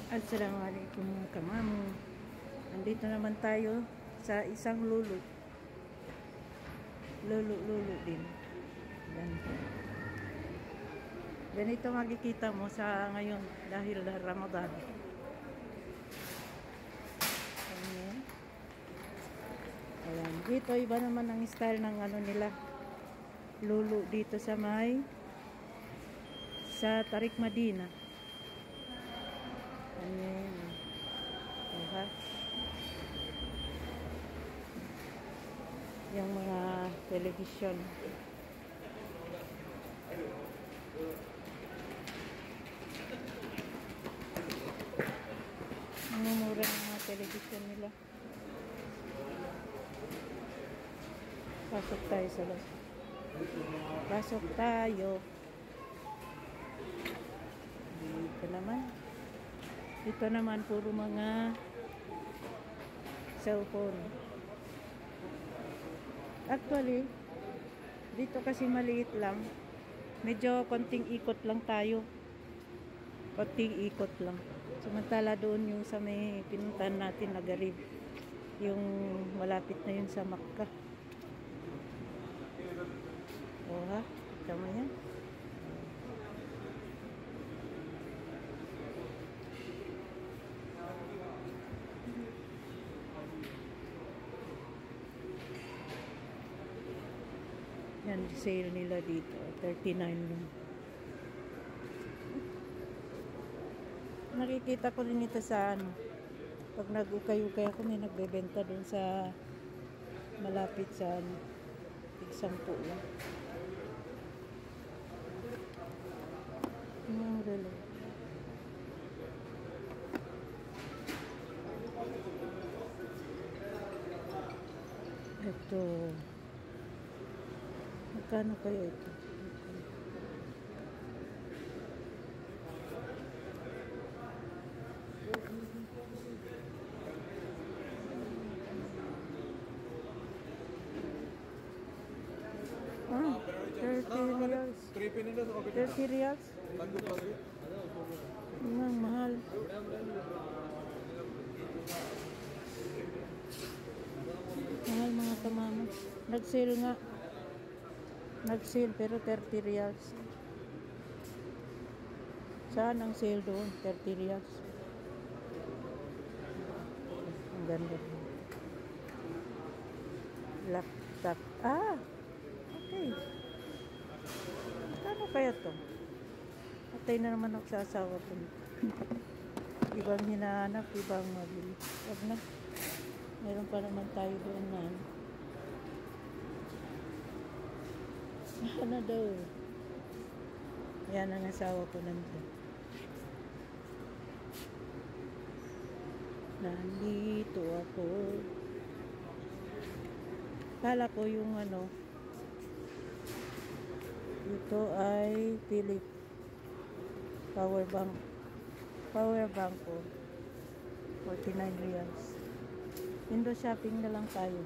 Assalamualaikum kamamu. Nandito naman tayo sa isang lulo. Lulo din. Yan. Ganito makikita mo sa ngayon dahil Ramadan. Ayan. Ayan. Dito iba naman ang style ng ano nila. Lulo dito sa Tarik Madina. Ayan. Diba? Yung mga television. Ang mura ng mga television nila. Pasok tayo sa loob. Pasok tayo. Dito naman puro mga cellphone. Actually, dito kasi maliit lang. Medyo konting ikot lang tayo. Konting ikot lang. Samantala doon yung sa may pinuntahan natin na Garib. Yung malapit na yun sa Makkah. O ha? Tama yan. Yan, sale nila dito. 39 lang. Nakikita ko rin ito sa ano. Pag nag-ukay-ukay ako, may nagbebenta dun sa malapit sa ano. Tig-10 lang. Yung relo. Ito. Magkano kaya ito? Ah, 30 reals. 30 reals? Ang mahal. Mahal mga kamama. Nag-sale nga. Nag-sale pero 30 reals. Saan ang sale doon? 30 reals. Ang ganda. Laptop. Ah! Okay. Kano kaya to? Atay na naman ako sa asawa ko. Ibang hinahanap, ibang mabili. Wag na. Meron pa naman tayo doon na. Ano daw? Yan ang asawa ko nandun. Nandito ako. Kala ko yung ano, ito ay Philip power bank ko 49 reals. Window shopping na lang tayo.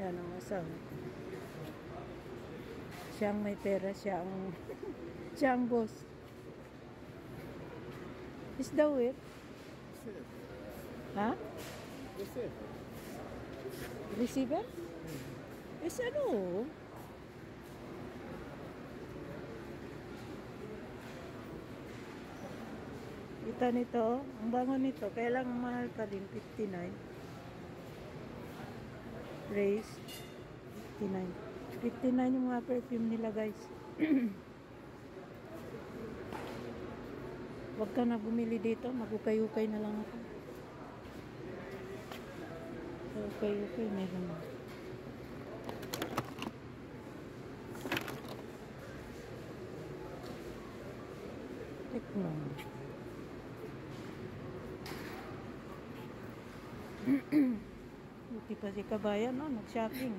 Yan ang asawa. Siyang may pera, siya ang boss. Is that it? Ha? Receiver? Is ano? Kita nito, ang bango nito, kaya lang mahal ka din, 59. Race 59 yung mga perfume nila guys. Wag ka na bumili dito, mag-ukay-ukay na lang ako. Ukay-ukay meron. Tekno. Buti pa si kabayan, no? Nag-shopping.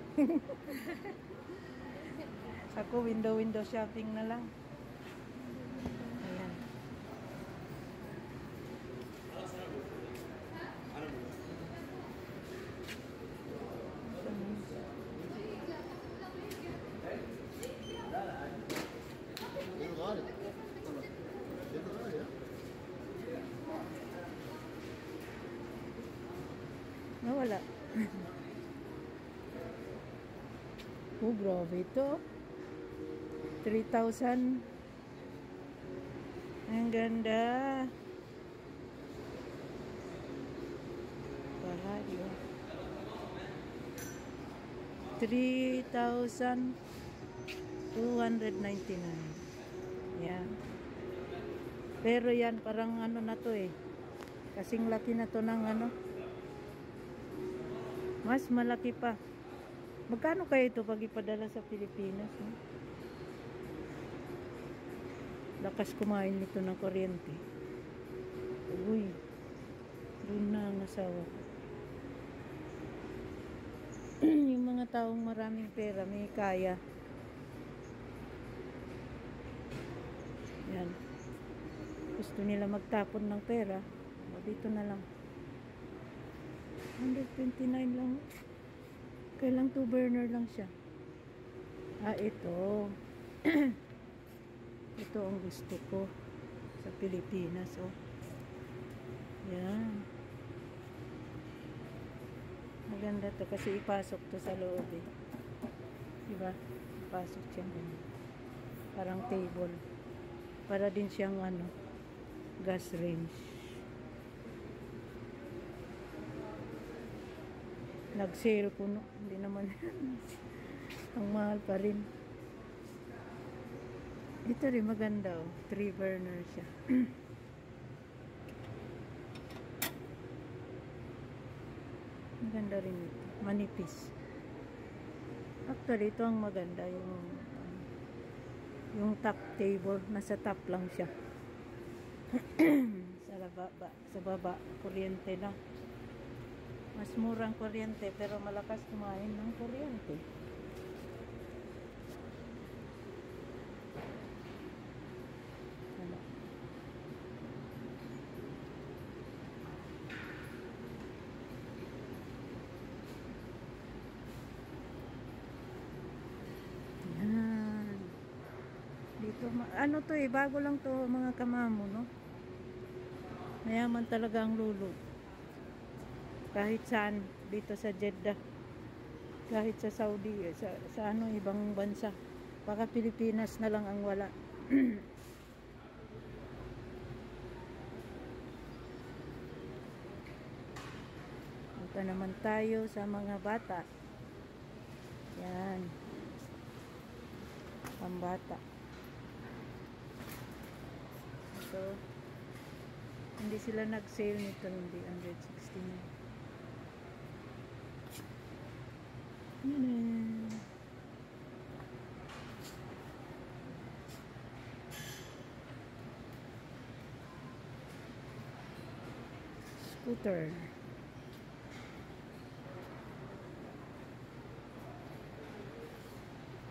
Ako, window shopping na lang. Ayan. Nawala. Oh, grabe ito. 3,000. Ang ganda. Paradyo. 3,299. Yan. Pero yan, parang ano na to eh. Kasing laki na to ng ano. Mas malaki pa. Magkano kaya ito pag ipadala sa Pilipinas? Lakas kumain nito ng kuryente. Uy. Doon na ang asawa. Yung mga taong maraming pera, may kaya. Yan. Gusto nila magtapon ng pera. O, dito na lang. 129 lang. Kailang 2 burner lang siya. Ah, ito. Ito ang gusto ko sa Pilipinas, oh. Yan. Maganda to kasi ipasok to sa loob eh. Diba? Ipasok siya ganun. Parang table. Para din siyang ano, gas range. Nag-sale po, no? Hindi naman. Ang mahal pa rin. Ito rin maganda, oh. 3 burner siya. Maganda rin ito. Manipis. Actually, ito ang maganda. Yung top table. Nasa top lang siya. Sa baba. Kuryente lang. Mas murang kuryente pero malakas kumain ng kuryente. Ano? Yan. Dito, ano to eh, bago lang to mga kamamo, no? Mayaman talaga ang lulo. Kahit saan, dito sa Jeddah. Kahit sa Saudi, sa ano, ibang bansa. Baka Pilipinas na lang ang wala. Punta naman tayo sa mga bata. Yan. Pambata. Ito. Hindi sila nag-sale nito, hindi 169. Yan. Scooter.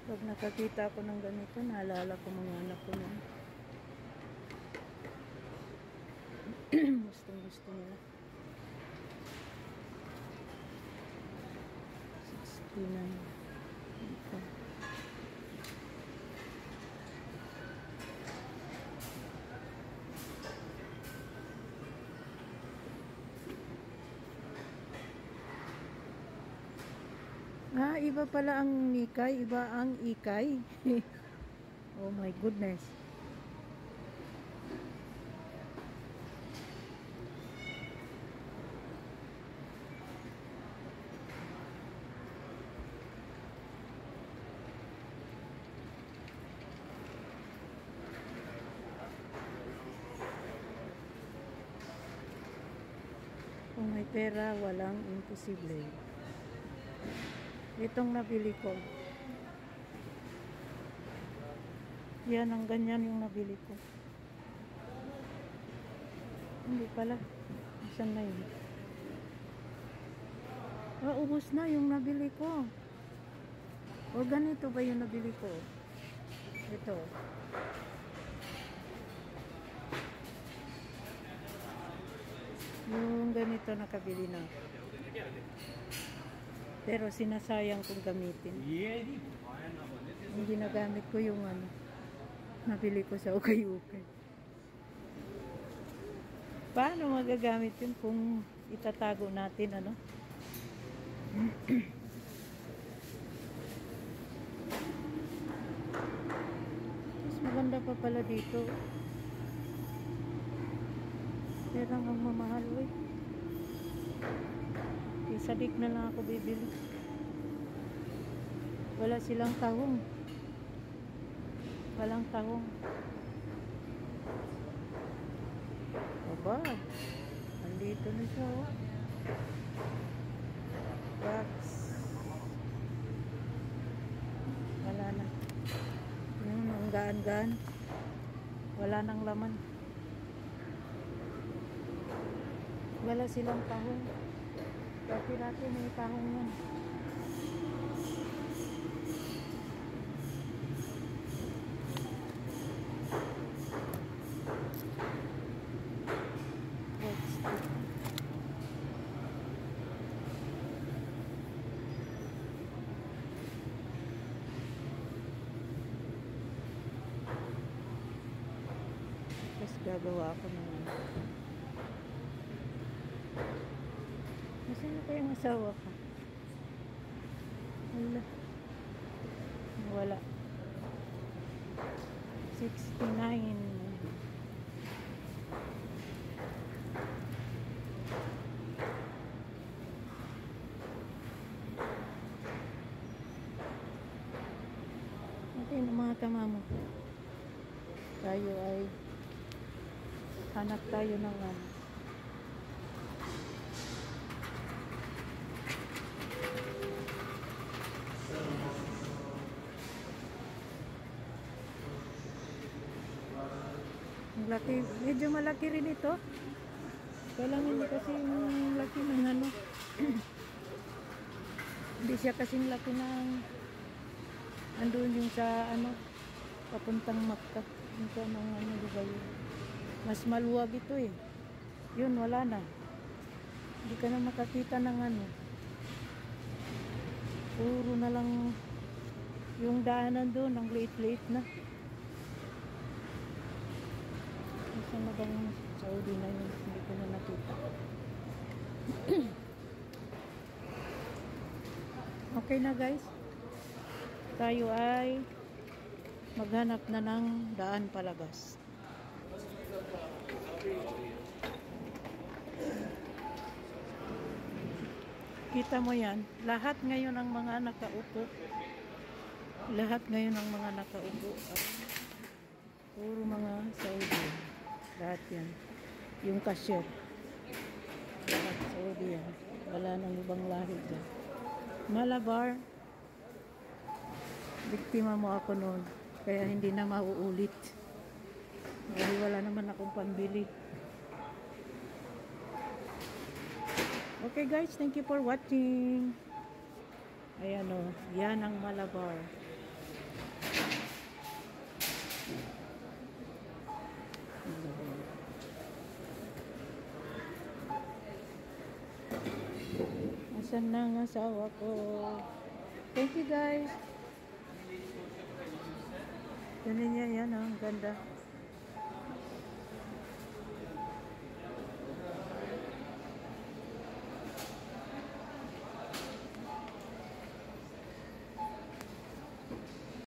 Pag nakakita ko ng ganito, naalala ko mga anak ko na. Gusto nila. 69. Ito. Ah, iba pala ang nikay, iba ang ikay. Oh my goodness. Kung may pera, walang imposible. Itong nabili ko. Yan, ang ganyan yung nabili ko. Hindi pala. Saan na yun? Ah, ubos na yung nabili ko. O ganito ba yung nabili ko? Ito. Yung ganito nakabili na. Pero sinasayang kong gamitin. Yung ginagamit ko yung ano, nabili ko sa ukay-ukay. Paano magagamit yun kung itatago natin, ano? Mas maganda pa pala dito. Pero ang mamahal eh. Sa dik na lang ako bibili. Wala silang tahong. Walang tahong. Aba, andito na siya oh. Wax. Wala na. Ang gaan-gaan. Wala nang laman. Wala silang tahong. Dati may tahong yan. Tapos gagawa ako ng nasaan na kayong asawa ko? Wala. 69. Okay na mga kamamo. Tayo ay hanap tayo ng laki, medyo malaki rin ito. Kailangan hindi kasi yung laki ng ano. Hindi siya kasing laki ng andun yung sa ano papuntang Macca. Ito ng ano diba yun. Mas maluwag ito eh. Yun wala na. Hindi ka na makakita ng ano. Puro na lang yung daanan doon, ang liit-liit na. Sa magang Saudi na yun, hindi ko na nakita. Okay na guys. Tayo ay maghanap na ng daan palabas. Kita mo yan, lahat ngayon ang mga nakaupo. Lahat ngayon ang mga nakaupo. Puro mga Saudi. Lahat yan. Yung cashier. Lahat Saudi yan. Wala nang ibang lahi dyan. Malabar. Biktima mo ako noon. Kaya hindi na mauulit. Dahil wala naman akong pambili. Okay guys, thank you for watching. Ayan o. Yan ang Malabar. Asan na ang asawa ko? Thank you guys. Ganun niya yan, ang ganda.